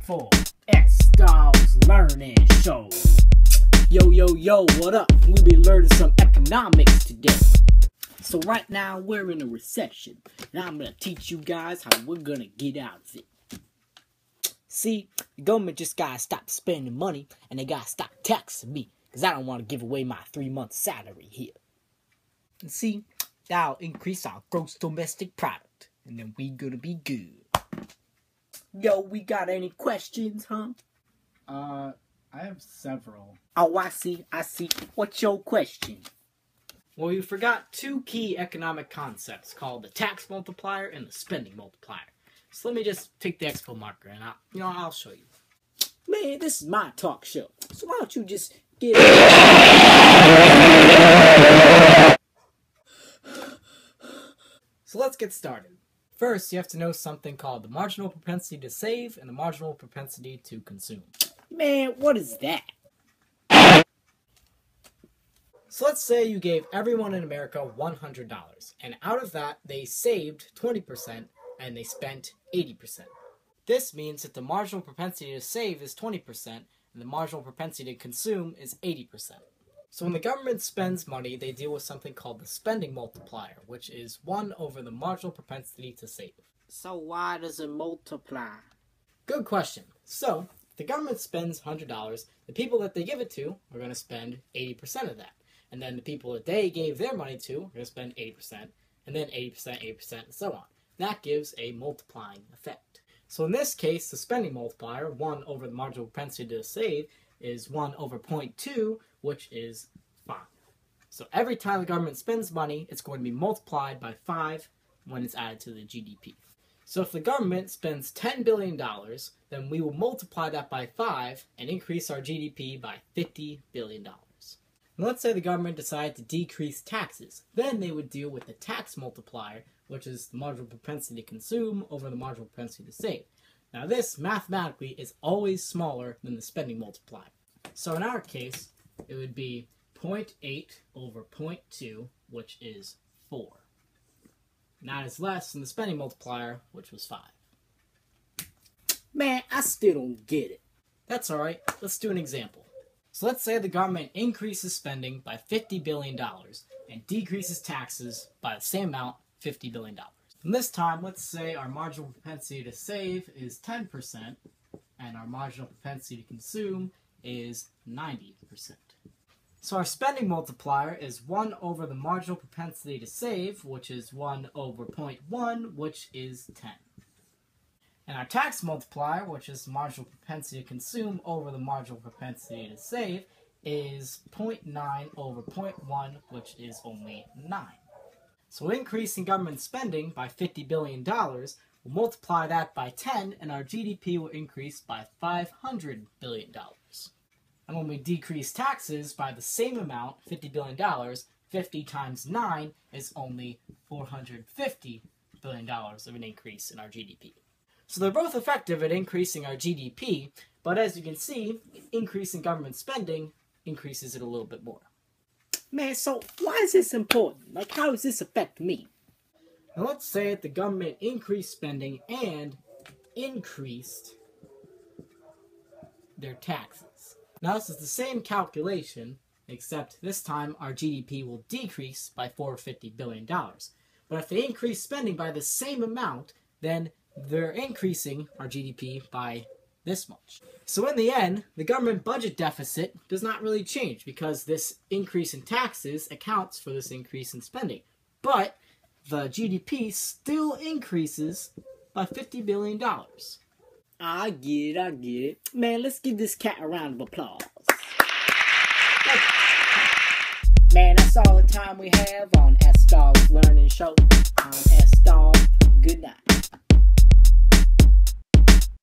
for S-Dawg's Learning Show. Yo, what up? We'll be learning some economics today. So right now we're in a recession, and I'm gonna teach you guys how we're gonna get out of it. See, the government just gotta stop spending money, and they gotta stop taxing me, because I don't want to give away my 3-month salary here. And see, that'll increase our gross domestic product, and then we gonna be good. Yo, we got any questions, huh? I have several. Oh, I see. What's your question? Well, you forgot two key economic concepts called the tax multiplier and the spending multiplier. So let me just take the expo marker and I'll show you. Man, this is my talk show. So why don't you just get So let's get started. First, you have to know something called the marginal propensity to save and the marginal propensity to consume. Man, what is that? So let's say you gave everyone in America $100, and out of that, they saved 20% and they spent 80%. This means that the marginal propensity to save is 20% and the marginal propensity to consume is 80%. So when the government spends money, they deal with something called the spending multiplier, which is 1 over the marginal propensity to save. So why does it multiply? Good question. So, if the government spends $100, the people that they give it to are going to spend 80% of that. And then the people that they gave their money to are going to spend 80%, and then 80%, 80%, and so on. That gives a multiplying effect. So in this case, the spending multiplier, 1 over the marginal propensity to save, is 1 over 0.2, which is 5. So every time the government spends money, it's going to be multiplied by 5 when it's added to the GDP. So if the government spends $10 billion, then we will multiply that by 5 and increase our GDP by $50 billion. And let's say the government decided to decrease taxes. Then they would deal with the tax multiplier, which is the marginal propensity to consume over the marginal propensity to save. Now this, mathematically, is always smaller than the spending multiplier. So in our case, it would be 0.8 over 0.2, which is 4. And that is less than the spending multiplier, which was 5. Man, I still don't get it. That's alright, let's do an example. So let's say the government increases spending by $50 billion and decreases taxes by the same amount, $50 billion. And this time, let's say our marginal propensity to save is 10% and our marginal propensity to consume is 90%. So our spending multiplier is 1 over the marginal propensity to save, which is 1 over 0.1, which is 10. And our tax multiplier, which is the marginal propensity to consume over the marginal propensity to save, is 0.9 over 0.1, which is only 9. So increasing government spending by $50 billion, we'll multiply that by 10, and our GDP will increase by $500 billion. And when we decrease taxes by the same amount, $50 billion, 50 times 9 is only $450 billion of an increase in our GDP. So they're both effective at increasing our GDP, but as you can see, increasing government spending increases it a little bit more. Man, so why is this important? Like, how does this affect me? Now let's say that the government increased spending and increased their taxes. Now this is the same calculation, except this time our GDP will decrease by $450 billion. But if they increase spending by the same amount, then they're increasing our GDP by this much. So in the end, the government budget deficit does not really change because this increase in taxes accounts for this increase in spending. But the GDP still increases by $50 billion. I get it. Man, let's give this cat a round of applause. Man, that's all the time we have on S-Dawg's Learning Show. I'm S-Dawg. Good night.